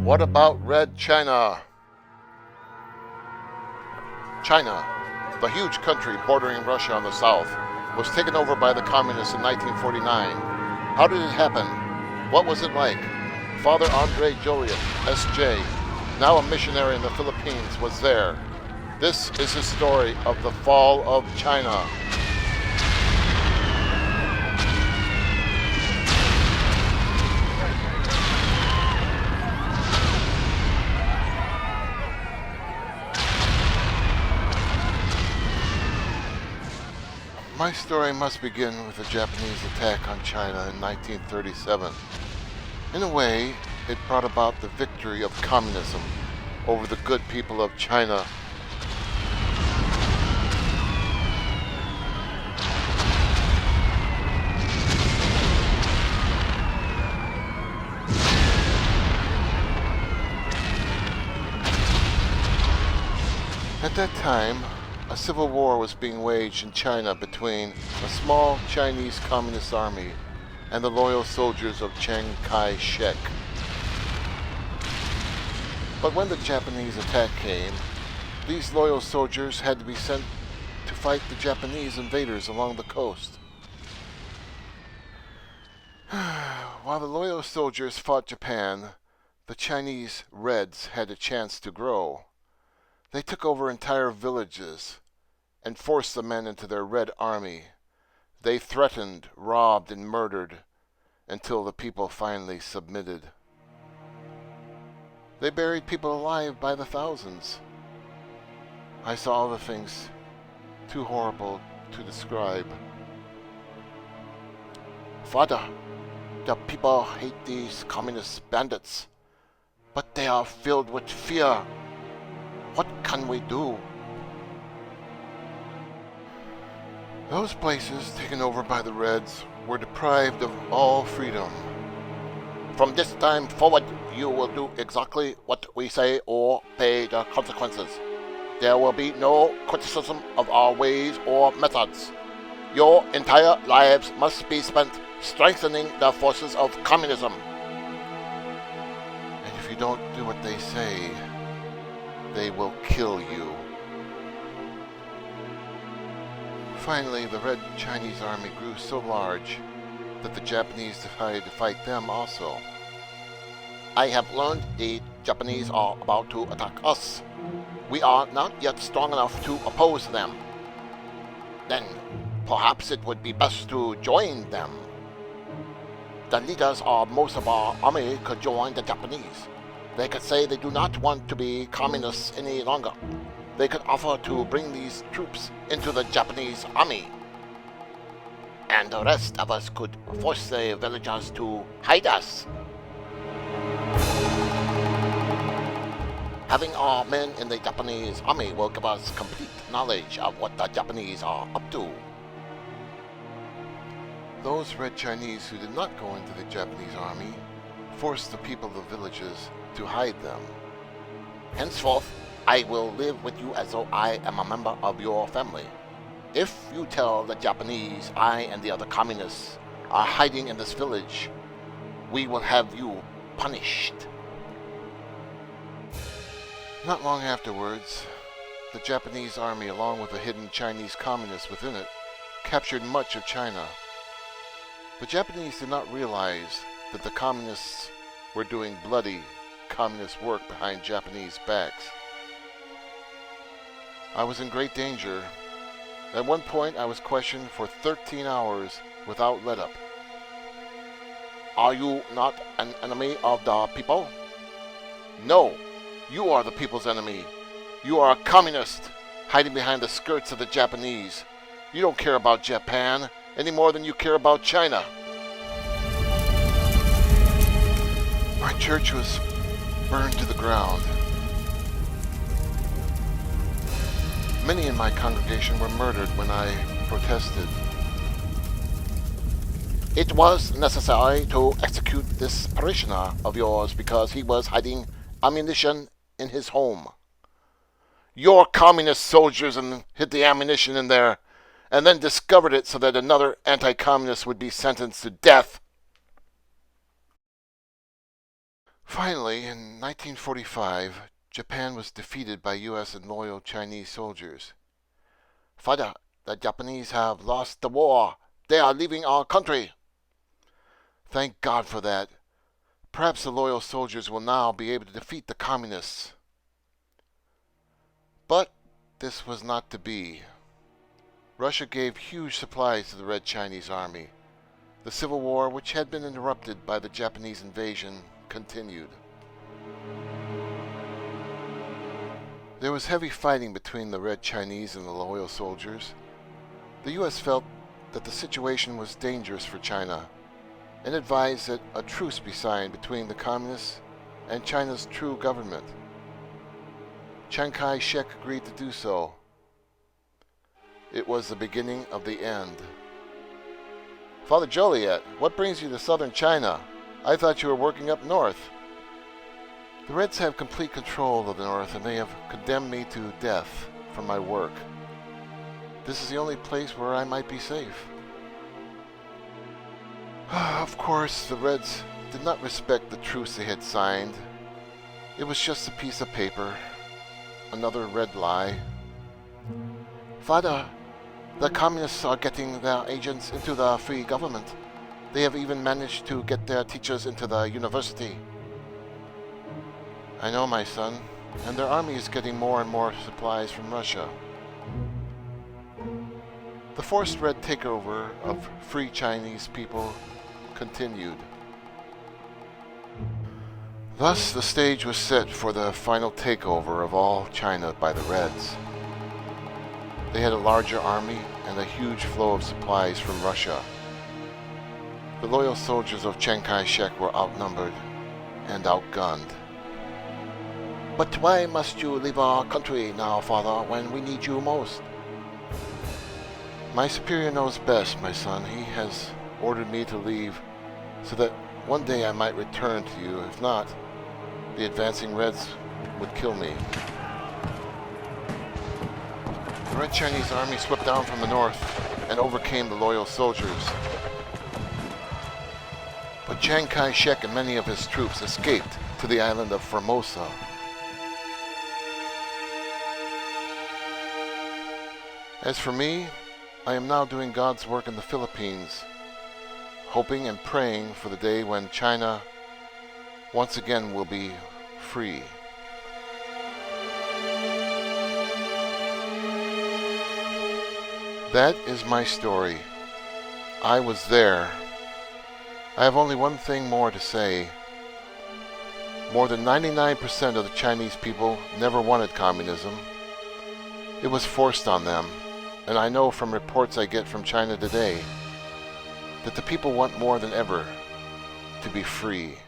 What about Red China? China, the huge country bordering Russia on the south, was taken over by the communists in 1949. How did it happen? What was it like? Father Andrei Joliet, S.J., now a missionary in the Philippines, was there. This is his story of the fall of China. My story must begin with the Japanese attack on China in 1937. In a way, it brought about the victory of communism over the good people of China. At that time, a civil war was being waged in China between a small Chinese Communist army and the loyal soldiers of Chiang Kai-shek. But when the Japanese attack came, these loyal soldiers had to be sent to fight the Japanese invaders along the coast. While the loyal soldiers fought Japan, the Chinese Reds had a chance to grow. They took over entire villages and forced the men into their Red Army. They threatened, robbed, and murdered until the people finally submitted. They buried people alive by the thousands. I saw the things too horrible to describe. Father, the people hate these communist bandits, but they are filled with fear. What can we do? Those places taken over by the Reds were deprived of all freedom. From this time forward, you will do exactly what we say or pay the consequences. There will be no criticism of our ways or methods. Your entire lives must be spent strengthening the forces of communism. And if you don't do what they say, they will kill you. Finally, the Red Chinese army grew so large that the Japanese decided to fight them also. I have learned the Japanese are about to attack us. We are not yet strong enough to oppose them. Then, perhaps it would be best to join them. The leaders of most of our army could join the Japanese. They could say they do not want to be communists any longer. They could offer to bring these troops into the Japanese army. And the rest of us could force the villagers to hide us. Having our men in the Japanese army will give us complete knowledge of what the Japanese are up to. Those Red Chinese who did not go into the Japanese army forced the people of the villages to hide them. Henceforth, I will live with you as though I am a member of your family. If you tell the Japanese I and the other communists are hiding in this village, we will have you punished. Not long afterwards, the Japanese army, along with the hidden Chinese communists within it, captured much of China. The Japanese did not realize that the communists were doing bloody communist work behind Japanese backs. I was in great danger. At one point, I was questioned for 13 hours without let-up. Are you not an enemy of the people? No, you are the people's enemy. You are a communist, hiding behind the skirts of the Japanese. You don't care about Japan any more than you care about China. My church was burned to the ground. Many in my congregation were murdered when I protested. It was necessary to execute this parishioner of yours because he was hiding ammunition in his home. Your communist soldiers hid the ammunition in there and then discovered it so that another anti-communist would be sentenced to death. Finally, in 1945, Japan was defeated by U.S. and loyal Chinese soldiers. "Father, the Japanese have lost the war. They are leaving our country." Thank God for that. Perhaps the loyal soldiers will now be able to defeat the communists. But this was not to be. Russia gave huge supplies to the Red Chinese Army. The Civil War, which had been interrupted by the Japanese invasion, continued. There was heavy fighting between the Red Chinese and the loyal soldiers. The U.S. felt that the situation was dangerous for China and advised that a truce be signed between the communists and China's true government. Chiang Kai-shek agreed to do so. It was the beginning of the end. "Father Joliet, what brings you to southern China? I thought you were working up north." "The Reds have complete control of the north, and they have condemned me to death for my work. This is the only place where I might be safe." Of course, the Reds did not respect the truce they had signed. It was just a piece of paper. Another red lie. "Father, the communists are getting their agents into the free government. They have even managed to get their teachers into the university." "I know, my son, and their army is getting more and more supplies from Russia." The forced Red takeover of free Chinese people continued. Thus, the stage was set for the final takeover of all China by the Reds. They had a larger army and a huge flow of supplies from Russia. The loyal soldiers of Chiang Kai-shek were outnumbered and outgunned. "But why must you leave our country now, Father, when we need you most?" "My superior knows best, my son. He has ordered me to leave so that one day I might return to you. If not, the advancing Reds would kill me." The Red Chinese Army swept down from the north and overcame the loyal soldiers. But Chiang Kai-shek and many of his troops escaped to the island of Formosa. As for me, I am now doing God's work in the Philippines, hoping and praying for the day when China once again will be free. That is my story. I was there. I have only one thing more to say. More than 99% of the Chinese people never wanted communism. It was forced on them, and I know from reports I get from China today that the people want more than ever to be free.